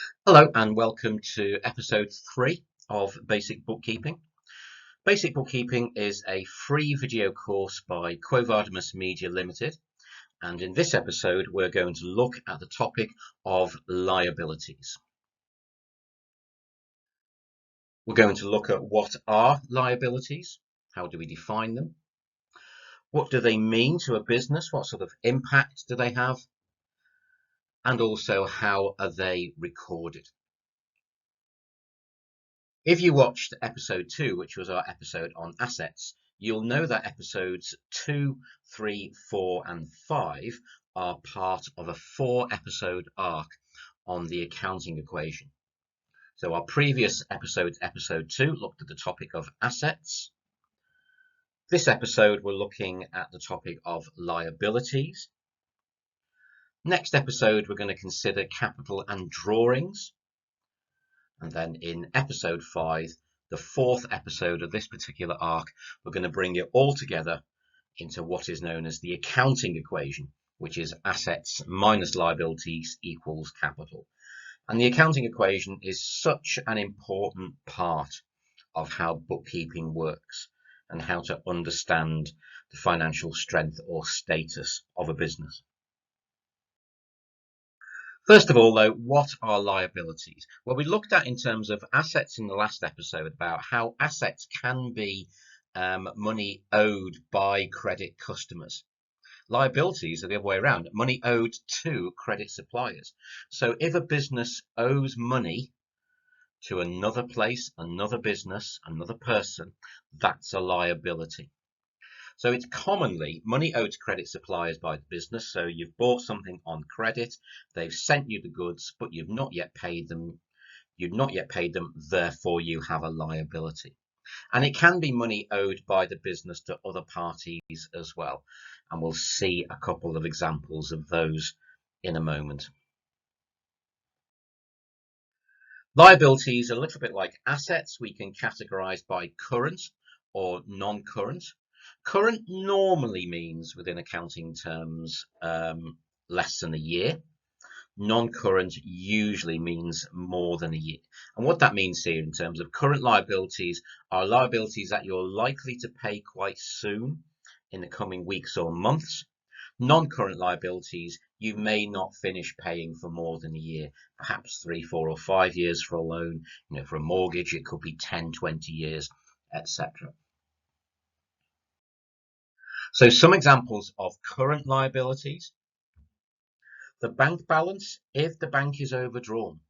Hello and welcome to episode 3 of Basic Bookkeeping. Basic Bookkeeping is a free video course by Quo Vadis Media Limited, and in this episode we're going to look at the topic of liabilities. We're going to look at what are liabilities, how do we define them, what do they mean to a business, what sort of impact do they have, and also how are they recorded. If you watched episode 2, which was our episode on assets, you'll know that episodes 2, 3, 4 and 5 are part of a 4-episode arc on the accounting equation. So our previous episode, episode 2, looked at the topic of assets. This episode we're looking at the topic of liabilities. Next episode we're going to consider capital and drawings. And then in episode 5, the 4th episode of this particular arc, we're going to bring it all together into what is known as the accounting equation, which is assets minus liabilities equals capital. And the accounting equation is such an important part of how bookkeeping works and how to understand the financial strength or status of a business. First of all, though, what are liabilities? Well, we looked at in terms of assets in the last episode about how assets can be money owed by credit customers. Liabilities are the other way around, money owed to credit suppliers. So if a business owes money to another place, another business, another person, that's a liability. So it's commonly money owed to credit suppliers by the business. So you've bought something on credit, they've sent you the goods, but you've not yet paid them. Therefore you have a liability. And it can be money owed by the business to other parties as well. And we'll see a couple of examples of those in a moment. Liabilities are a little bit like assets. We can categorize by current or non-current. Current normally means, within accounting terms, less than a year. Non-current usually means more than a year. And what that means here in terms of current liabilities are liabilities that you're likely to pay quite soon in the coming weeks or months. Non-current liabilities, you may not finish paying for more than a year, perhaps 3, 4 or 5 years for a loan. For a mortgage, it could be 10, 20 years, etc. So some examples of current liabilities. The bank balance, if the bank is overdrawn.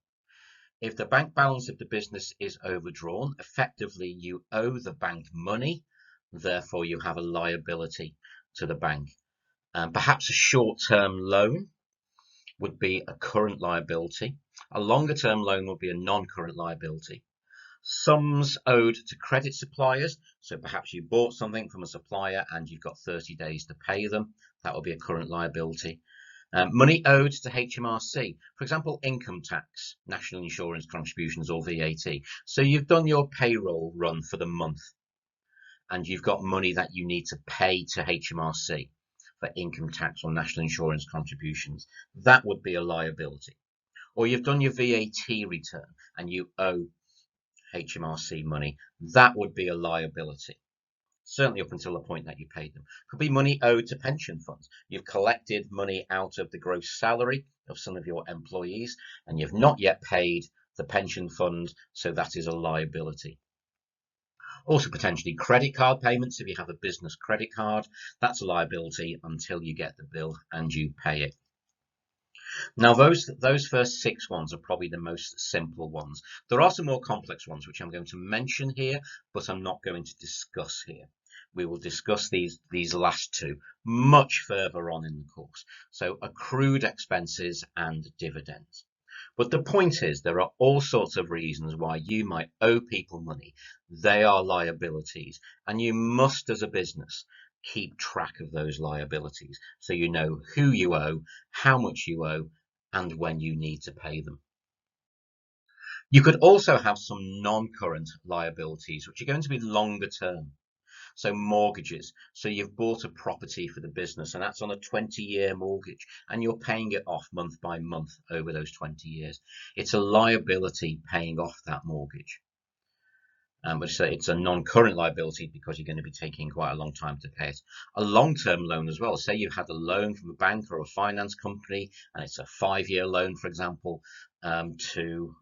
If the bank balance of the business is overdrawn, effectively you owe the bank money, therefore you have a liability to the bank. Perhaps a short-term loan would be a current liability. A longer-term loan would be a non-current liability. Sums owed to credit suppliers, so perhaps you bought something from a supplier and you've got 30 days to pay them. That will be a current liability. Money owed to HMRC, for example, income tax, national insurance contributions or VAT. So you've done your payroll run for the month and you've got money that you need to pay to HMRC for income tax or national insurance contributions. That would be a liability. Or you've done your VAT return and you owe HMRC money. That would be a liability. Certainly up until the point that you paid them. Could be money owed to pension funds. You've collected money out of the gross salary of some of your employees and you've not yet paid the pension fund, so that is a liability. Also potentially credit card payments. If you have a business credit card, that's a liability until you get the bill and you pay it. Now those first 6 ones are probably the most simple ones. There are some more complex ones which I'm going to mention here, but I'm not going to discuss here. We will discuss these last 2 much further on in the course. So accrued expenses and dividends. But the point is, there are all sorts of reasons why you might owe people money. They are liabilities, and you must, as a business, keep track of those liabilities so you know who you owe, how much you owe, and when you need to pay them. You could also have some non-current liabilities, which are going to be longer term. So mortgages. So you've bought a property for the business and that's on a 20-year mortgage and you're paying it off month by month over those 20 years. It's a liability paying off that mortgage. But it's a non-current liability because you're going to be taking quite a long time to pay it. A long-term loan as well. Say you've had a loan from a bank or a finance company, and it's a 5-year loan, for example, to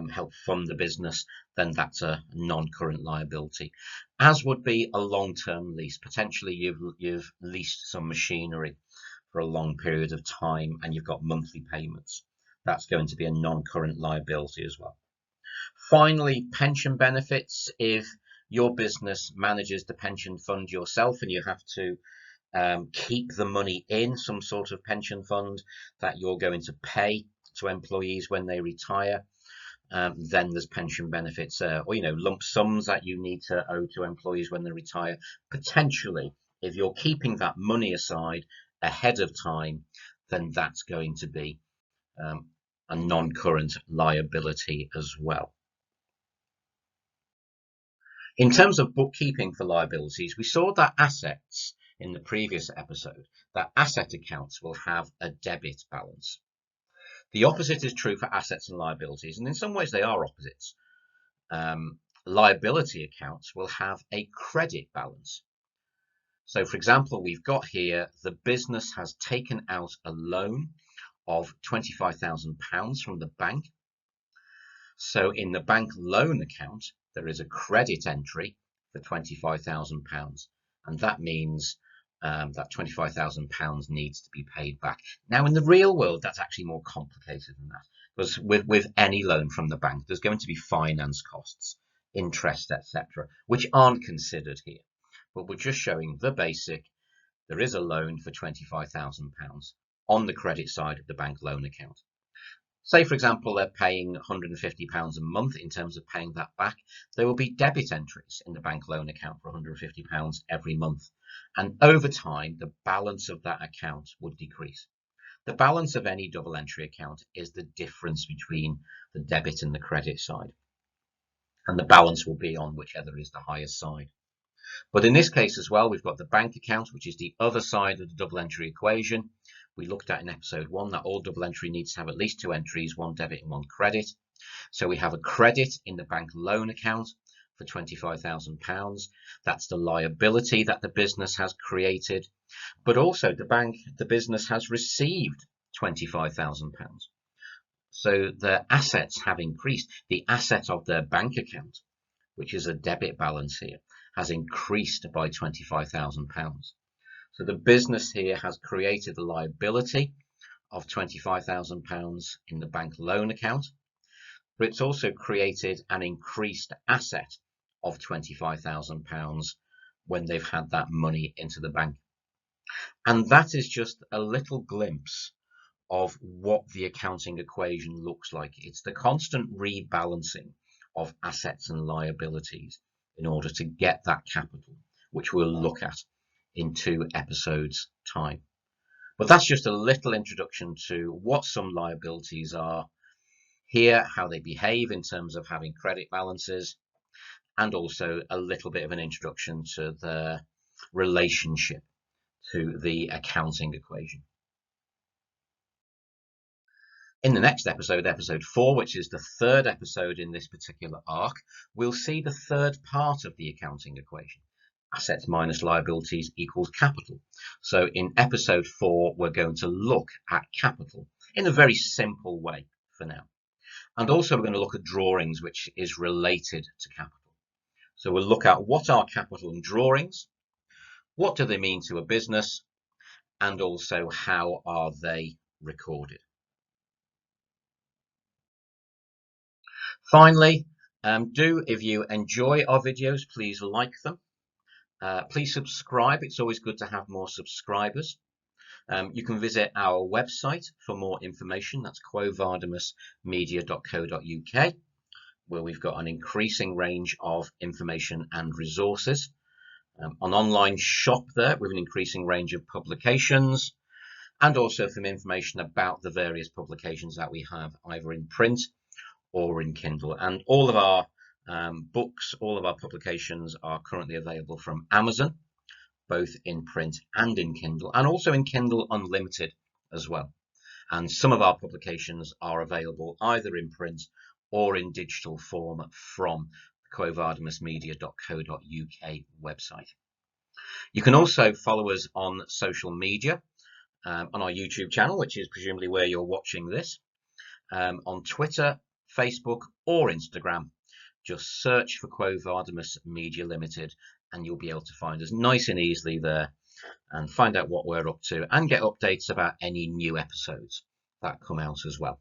help fund the business, then that's a non-current liability. As would be a long-term lease. Potentially you've leased some machinery for a long period of time, and you've got monthly payments. That's going to be a non-current liability as well. Finally, pension benefits. If your business manages the pension fund yourself and you have to keep the money in some sort of pension fund that you're going to pay to employees when they retire, then there's pension benefits, or lump sums that you need to owe to employees when they retire. Potentially, if you're keeping that money aside ahead of time, then that's going to be a non-current liability as well. In terms of bookkeeping for liabilities, we saw that assets in the previous episode, that asset accounts will have a debit balance. The opposite is true for assets and liabilities, and in some ways they are opposites. Liability accounts will have a credit balance. So, for example, we've got here the business has taken out a loan of £25,000 from the bank. So in the bank loan account, there is a credit entry for £25,000, and that means that £25,000 needs to be paid back. Now, in the real world, that's actually more complicated than that, because with any loan from the bank, there's going to be finance costs, interest, etc., which aren't considered here. But we're just showing the basic. There is a loan for £25,000 on the credit side of the bank loan account. Say, for example, they're paying £150 a month in terms of paying that back. There will be debit entries in the bank loan account for £150 every month. And over time, the balance of that account would decrease. The balance of any double entry account is the difference between the debit and the credit side. And the balance will be on whichever is the highest side. But in this case as well, we've got the bank account, which is the other side of the double entry equation. We looked at in episode 1 that all double entry needs to have at least 2 entries, 1 debit and 1 credit. So we have a credit in the bank loan account for £25,000. That's the liability that the business has created. But also the business has received £25,000. So the assets have increased. The asset of their bank account, which is a debit balance here, has increased by £25,000. So the business here has created a liability of £25,000 in the bank loan account, but it's also created an increased asset of £25,000 when they've had that money into the bank. And that is just a little glimpse of what the accounting equation looks like. It's the constant rebalancing of assets and liabilities in order to get that capital, which we'll look at in 2 episodes' time. But that's just a little introduction to what some liabilities are here, how they behave in terms of having credit balances, and also a little bit of an introduction to the relationship to the accounting equation. In the next episode, episode 4, which is the 3rd episode in this particular arc, we'll see the 3rd part of the accounting equation. Assets minus liabilities equals capital. So in episode 4, we're going to look at capital in a very simple way for now. And also we're going to look at drawings, which is related to capital. So we'll look at what are capital and drawings, what do they mean to a business, and also how are they recorded. Finally, if you enjoy our videos, please like them. Please subscribe. It's always good to have more subscribers. You can visit our website for more information. That's quovardimusmedia.co.uk, where we've got an increasing range of information and resources. An online shop there with an increasing range of publications, and also some information about the various publications that we have either in print or in Kindle. And all of our Books, all of our publications are currently available from Amazon, both in print and in Kindle, and also in Kindle Unlimited as well. And some of our publications are available either in print or in digital form from the quovadimusmedia.co.uk website. You can also follow us on social media, on our YouTube channel, which is presumably where you're watching this, on Twitter, Facebook, or Instagram. Just search for Quo Vadis Media Limited and you'll be able to find us nice and easily there and find out what we're up to and get updates about any new episodes that come out as well.